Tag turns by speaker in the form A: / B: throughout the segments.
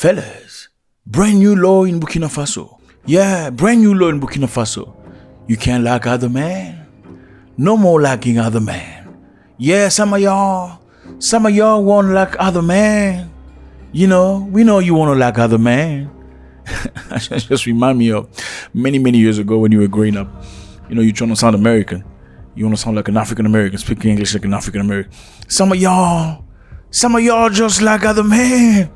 A: Fellas, brand new law in Burkina Faso. Yeah, brand new law in Burkina Faso. You can't like other man. No more liking other man. Yeah, some of y'all want to like other man. You know, we know you want to like other man. Just remind me of many years ago when you were growing up. You know, you're trying to sound American. You want to sound like an African American, speaking English like an African American. Some of y'all just like other man.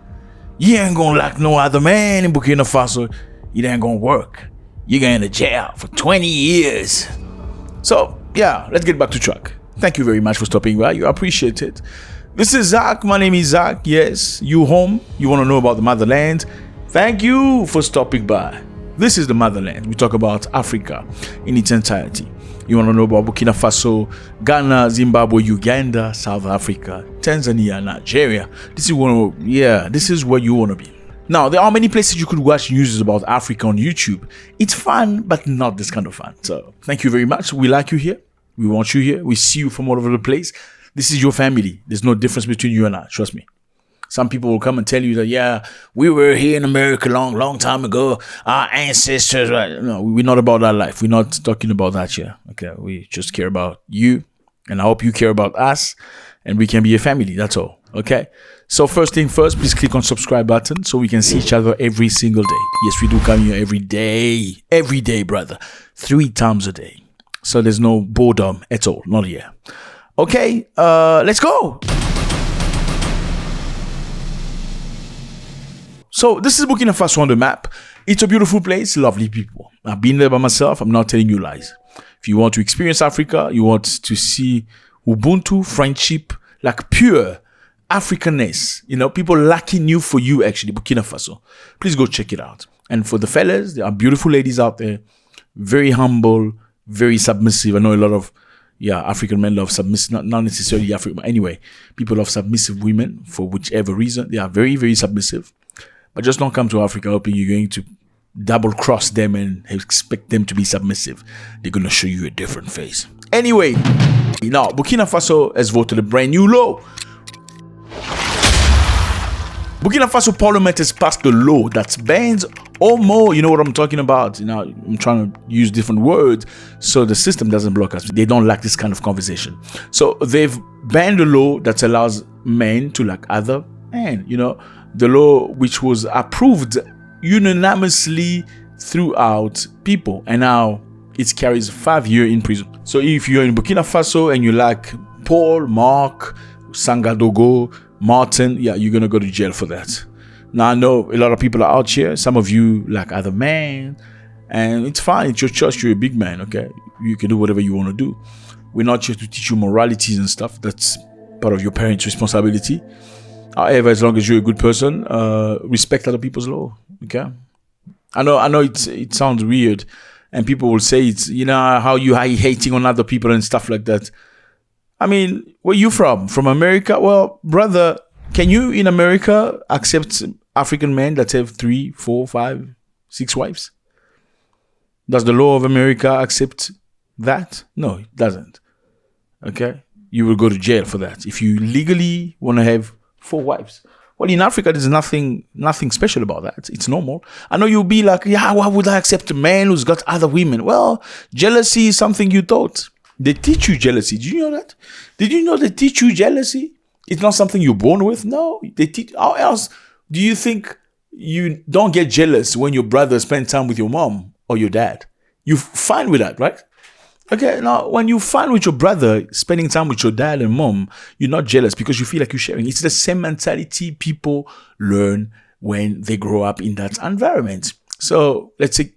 A: You ain't gonna like no other man in Burkina Faso. It ain't gonna work. You're going to jail for 20 years. So, yeah, let's get back to track. Thank you very much for stopping by. You appreciate it. This is Zack. My name is Zack. Yes, you home. You want to know about the motherland. Thank you for stopping by. This is the motherland. We talk about Africa in its entirety. You want to know about Burkina Faso, Ghana, Zimbabwe, Uganda, South Africa, Tanzania, Nigeria. This is where you want to be. Now, there are many places you could watch news about Africa on YouTube. It's fun, but not this kind of fun. So, thank you very much. We like you here. We want you here. We see you from all over the place. This is your family. There's no difference between you and I. Trust me. Some people will come and tell you that, yeah, we were here in America long time ago. Our ancestors, right? No, we're not about that life. We're not talking about that here. Okay, we just care about you. And I hope you care about us. And we can be a family. That's all. Okay? So first thing first, please click on subscribe button so we can see each other every single day. Yes, we do come here every day. Every day, brother. 3 times a day. So there's no boredom at all. Not here. Okay, let's go. So this is Burkina Faso on the map. It's a beautiful place, lovely people. I've been there by myself. I'm not telling you lies. If you want to experience Africa, you want to see Ubuntu, friendship, like pure Africanness. You know, people lacking you for you, actually, Burkina Faso. Please go check it out. And for the fellas, there are beautiful ladies out there. Very humble, very submissive. I know a lot of African men love submissive, not necessarily African, but anyway, people love submissive women for whichever reason. They are very, very submissive. But just don't come to Africa hoping you're going to double cross them and expect them to be submissive. They're going to show you a different face. Anyway, now Burkina Faso has voted a brand new law. Burkina Faso Parliament has passed a law that bans homo. You know what I'm talking about? You know, I'm trying to use different words so the system doesn't block us. They don't like this kind of conversation. So they've banned a law that allows men to like other men. You know, the law which was approved unanimously throughout people, and now it carries 5 years in prison. So if you're in Burkina Faso and you like Paul, Mark, Sangadogo, Martin, you're gonna go to jail for that. Now I know a lot of people are out here. Some of you like other men, and it's fine. It's your choice. You're a big man, okay? You can do whatever you want to do. We're not here to teach you moralities and stuff. That's part of your parents' responsibility. However, as long as you're a good person, respect other people's law. Okay. I know it sounds weird, and people will say it's, you know, how you hating on other people and stuff like that. I mean, where you from? From America? Well, brother, can you in America accept African men that have 3, 4, 5, 6 wives? Does the law of America accept that? No, it doesn't. Okay? You will go to jail for that if you legally want to have 4 wives. Well, in Africa, there's nothing special about that. It's normal. I know you'll be like, yeah, why would I accept a man who's got other women? Well, jealousy is something you thought. They teach you jealousy. Did you know that? Did you know they teach you jealousy? It's not something you're born with. No, they teach. How else do you think you don't get jealous when your brother spends time with your mom or your dad? You're fine with that, right? Okay, now when you find with your brother spending time with your dad and mom, you're not jealous because you feel like you're sharing. It's the same mentality people learn when they grow up in that environment. So let's say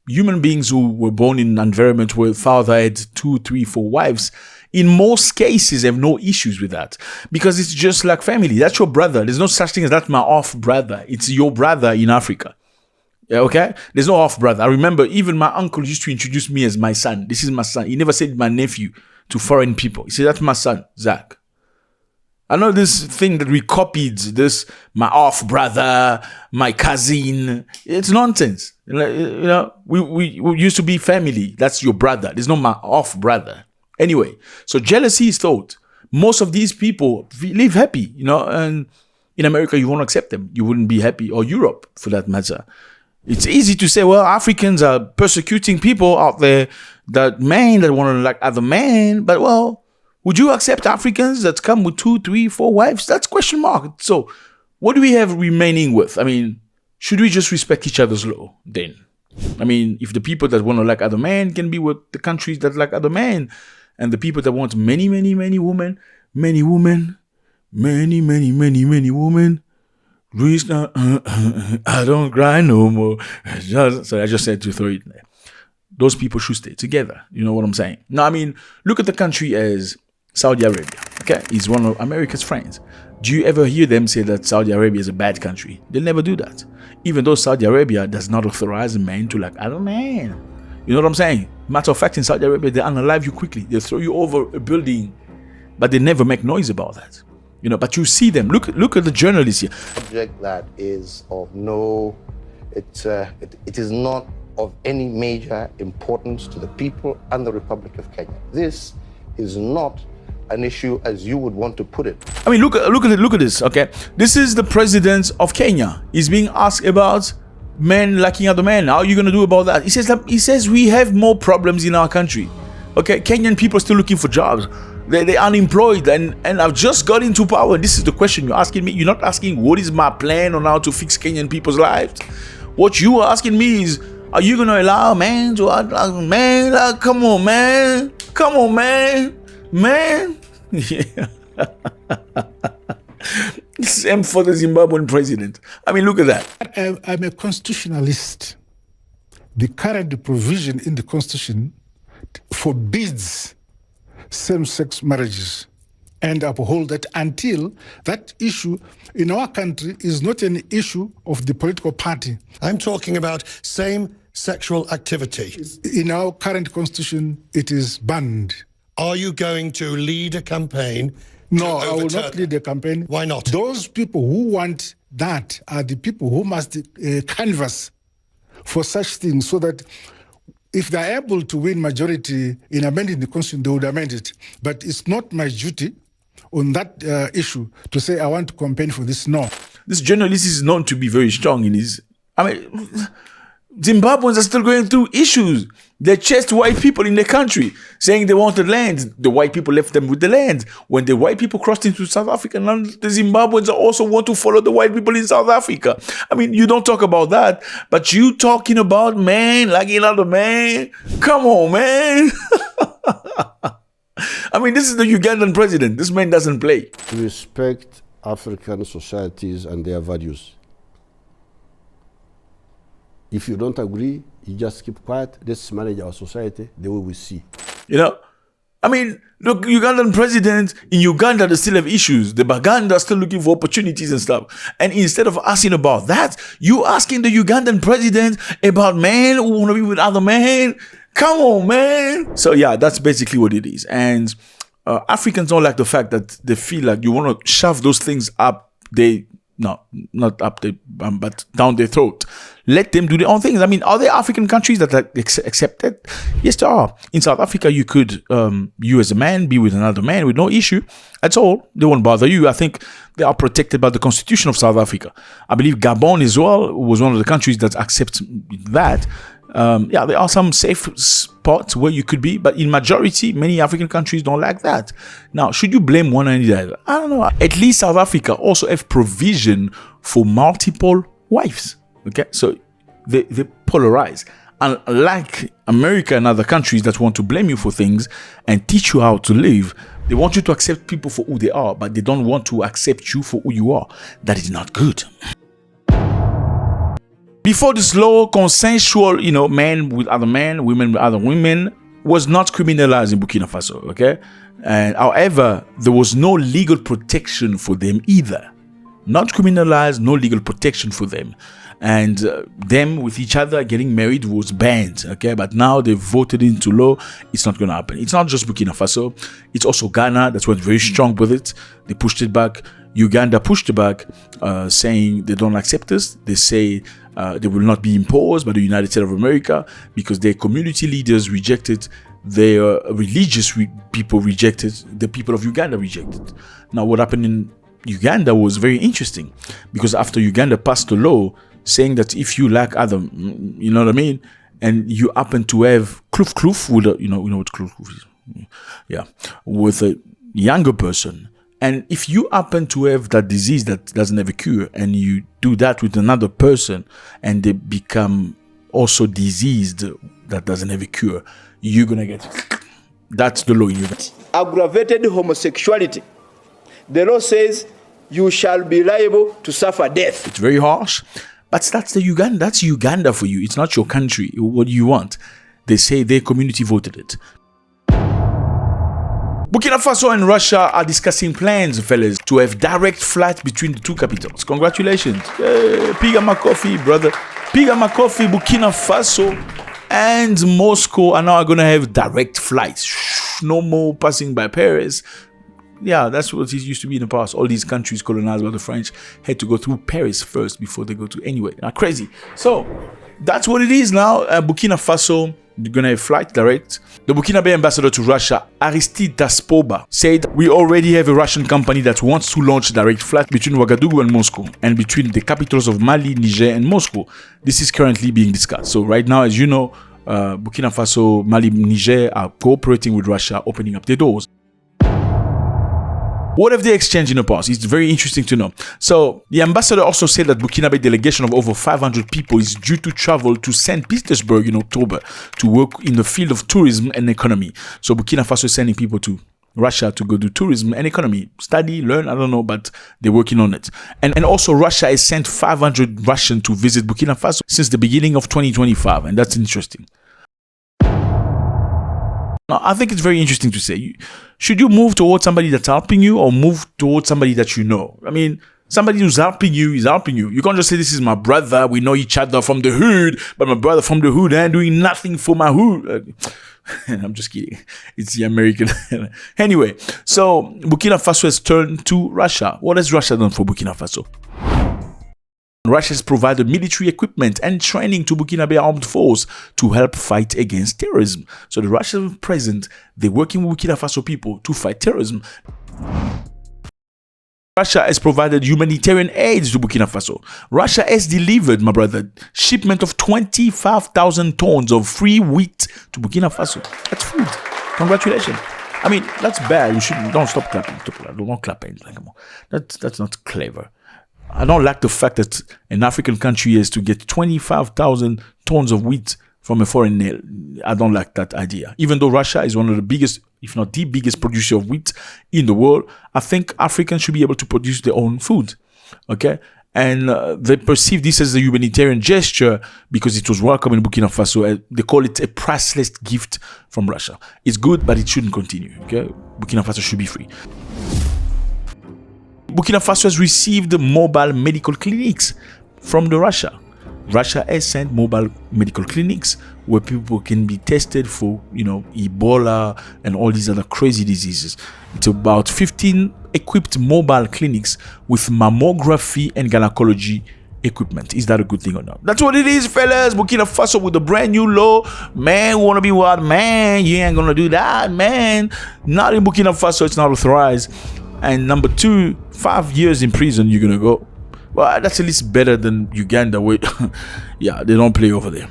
A: human beings who were born in an environment where father had 2, 3, 4 wives, in most cases have no issues with that because it's just like family. That's your brother. There's no such thing as that's my half brother. It's your brother in Africa. Yeah, okay? There's no half brother. I remember even my uncle used to introduce me as my son. This is my son. He never said my nephew to foreign people. He said, that's my son, Zack. I know this thing that we copied, this, my half brother, my cousin. It's nonsense. You know, we used to be family. That's your brother. There's no my half brother. Anyway, so jealousy is thought. Most of these people live happy, you know, and In America, you won't accept them. You wouldn't be happy, or Europe for that matter. It's easy to say, well, Africans are persecuting people out there that want to like other men. But well, would you accept Africans that come with 2, 3, 4 wives? That's question mark. So what do we have remaining with? I mean, should we just respect each other's law then? I mean, if the people that want to like other men can be with the countries that like other men, and the people that want many women, I don't cry no more. So I just said to throw it there. Those people should stay together. You know what I'm saying? No, I mean, look at the country as Saudi Arabia. Okay, it's one of America's friends. Do you ever hear them say that Saudi Arabia is a bad country? They'll never do that. Even though Saudi Arabia does not authorize men to like other men. You know what I'm saying? Matter of fact, in Saudi Arabia, they unalive you quickly. They throw you over a building, but they never make noise about that. You know, but you see them. Look at the journalists here.
B: Subject that is of no, it is not of any major importance to the people and the Republic of Kenya. This is not an issue as you would want to put it.
A: I mean, look at this. Okay, this is the president of Kenya. He's being asked about men liking other men. How are you going to do about that? He says we have more problems in our country. Okay, Kenyan people are still looking for jobs. They're unemployed, and I've just got into power. This is the question you're asking me. You're not asking what is my plan on how to fix Kenyan people's lives. What you are asking me is, are you going to allow men to act like men? Like, come on, man. Yeah. Same for the Zimbabwean president. I mean, look at that.
C: I'm a constitutionalist. The current provision in the constitution forbids same-sex marriages and uphold that until that issue in our country is not an issue of the political party.
D: I'm talking about same sexual activity.
C: In our current constitution, it is banned.
D: Are you going to lead a campaign?
C: No, I will not lead a campaign.
D: Why not?
C: Those people who want that are the people who must canvass for such things, so that if they're able to win majority in amending the constitution, they would amend it. But it's not my duty on that issue to say I want to campaign for this. No.
A: This journalist is known to be very strong in his... I mean, Zimbabweans are still going through issues. They chased white people in the country, saying they wanted land. The white people left them with the land. When the white people crossed into South Africa, now the Zimbabweans also want to follow the white people in South Africa. I mean, you don't talk about that, but you talking about man, like another man. Come on, man. I mean, this is the Ugandan president. This man doesn't play.
E: Respect African societies and their values. If you don't agree, you just keep quiet. Let's manage our society the way we see.
A: You know, I mean, look, Ugandan president, in Uganda, they still have issues. The Baganda are still looking for opportunities and stuff. And instead of asking about that, you asking the Ugandan president about men who want to be with other men. Come on, man. So yeah, that's basically what it is. And Africans don't like the fact that they feel like you want to shove those things up. Not up but down their throat. Let them do their own things. I mean, are there African countries that accept it? Yes, there are. In South Africa, you could, you as a man, be with another man with no issue at all. They won't bother you. I think they are protected by the Constitution of South Africa. I believe Gabon as well was one of the countries that accepts that. Yeah, there are some safe spots where you could be, but in majority, many African countries don't like that. Now, should you blame one or the other? I don't know. At least South Africa also have provision for multiple wives. Okay, so they polarize. Unlike America and other countries that want to blame you for things and teach you how to live, they want you to accept people for who they are, but they don't want to accept you for who you are. That is not good. Before this law, consensual, men with other men, women with other women, was not criminalized in Burkina Faso, okay? And however, there was no legal protection for them either. Not criminalized, no legal protection for them. And them with each other getting married was banned, okay? But now they've voted into law. It's not going to happen. It's not just Burkina Faso. It's also Ghana that went very strong with it. They pushed it back. Uganda pushed it back, saying they don't accept this. They say they will not be imposed by the United States of America because their community leaders rejected, their religious people rejected, the people of Uganda rejected. Now, what happened in Uganda was very interesting, because after Uganda passed a law saying that if you like other, you know what I mean, and you happen to have kloof with a, you know what kloof is, yeah, with a younger person, and if you happen to have that disease that doesn't have a cure, and you do that with another person, and they become also diseased that doesn't have a cure, you're gonna get, that's the law in Uganda.
F: Aggravated homosexuality, the law says you shall be liable to suffer death.
A: It's very harsh, but that's Uganda for you. It's not your country. What do you want? They say their community voted it. Burkina Faso and Russia are discussing plans, fellas, to have direct flights between the two capitals. Congratulations. Piga my coffee, brother. Piga my coffee. Burkina Faso and Moscow are now going to have direct flights. No more passing by Paris. Yeah, that's what it used to be in the past. All these countries colonized by the French had to go through Paris first before they go to anywhere. Now, crazy. So, that's what it is now. Burkina Faso, they're going to have flight direct. The Burkina ambassador to Russia, Aristide Taspoba, said, "We already have a Russian company that wants to launch direct flight between Ouagadougou and Moscow, and between the capitals of Mali, Niger, and Moscow. This is currently being discussed." So right now, as you know, Burkina Faso, Mali, Niger are cooperating with Russia, opening up their doors. What have they exchanged in the past? It's very interesting to know. So the ambassador also said that Burkina delegation of over 500 people is due to travel to St. Petersburg in October to work in the field of tourism and economy. So Burkina Faso is sending people to Russia to go do tourism and economy, study, learn, I don't know, but they're working on it. And also Russia has sent 500 Russians to visit Burkina Faso since the beginning of 2025, and that's interesting. Now, I think it's very interesting to say, should you move towards somebody that's helping you or move towards somebody that you know? I mean, somebody who's helping you is helping you. You can't just say, this is my brother, we know each other from the hood, but my brother from the hood ain't doing nothing for my hood. I'm just kidding. It's the American. Anyway, so Burkina Faso has turned to Russia. What has Russia done for Burkina Faso? Russia has provided military equipment and training to Burkina Faso armed force to help fight against terrorism. So the Russian president, they're working with Burkina Faso people to fight terrorism. Russia has provided humanitarian aid to Burkina Faso. Russia has delivered, my brother, shipment of 25,000 tons of free wheat to Burkina Faso. That's food. Congratulations. I mean, that's bad. You shouldn't. Don't stop clapping. Don't clap anymore. That's not clever. I don't like the fact that an African country has to get 25,000 tons of wheat from a foreign nail. I don't like that idea. Even though Russia is one of the biggest, if not the biggest producer of wheat in the world, I think Africans should be able to produce their own food. Okay? And they perceive this as a humanitarian gesture because it was welcome in Burkina Faso. They call it a priceless gift from Russia. It's good, but it shouldn't continue. Okay? Burkina Faso should be free. Burkina Faso has received mobile medical clinics from the Russia. Russia has sent mobile medical clinics where people can be tested for, Ebola and all these other crazy diseases. It's about 15 equipped mobile clinics with mammography and gynecology equipment. Is that a good thing or not? That's what it is, fellas. Burkina Faso with a brand new law. Man, wanna be wild, man. You ain't gonna do that, man. Not in Burkina Faso, it's not authorized. And number 2, 5 years in prison you're gonna go. Well, that's at least better than Uganda, where yeah, they don't play over there.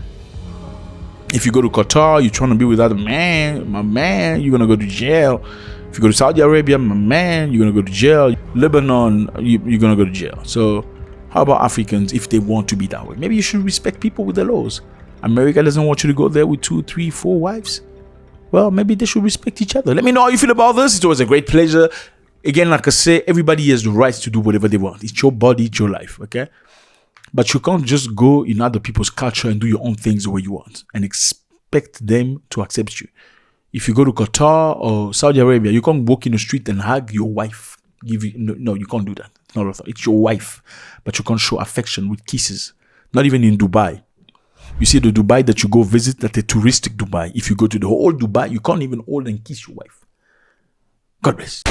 A: If you go to Qatar, you're trying to be with other man, my man, you're gonna go to jail. If you go to Saudi Arabia, my man, you're gonna go to jail. Lebanon, you're gonna go to jail. So how about Africans if they want to be that way? Maybe you should respect people with the laws. America doesn't want you to go there with 2, 3, 4 wives. Well, maybe they should respect each other. Let me know how you feel about this. It was a great pleasure. Again, like I say, everybody has the right to do whatever they want. It's your body, it's your life, okay? But you can't just go in other people's culture and do your own things the way you want and expect them to accept you. If you go to Qatar or Saudi Arabia, you can't walk in the street and hug your wife. No, you can't do that. It's your wife. But you can't show affection with kisses. Not even in Dubai. You see the Dubai that you go visit, that's a touristic Dubai. If you go to the whole Dubai, you can't even hold and kiss your wife. God bless.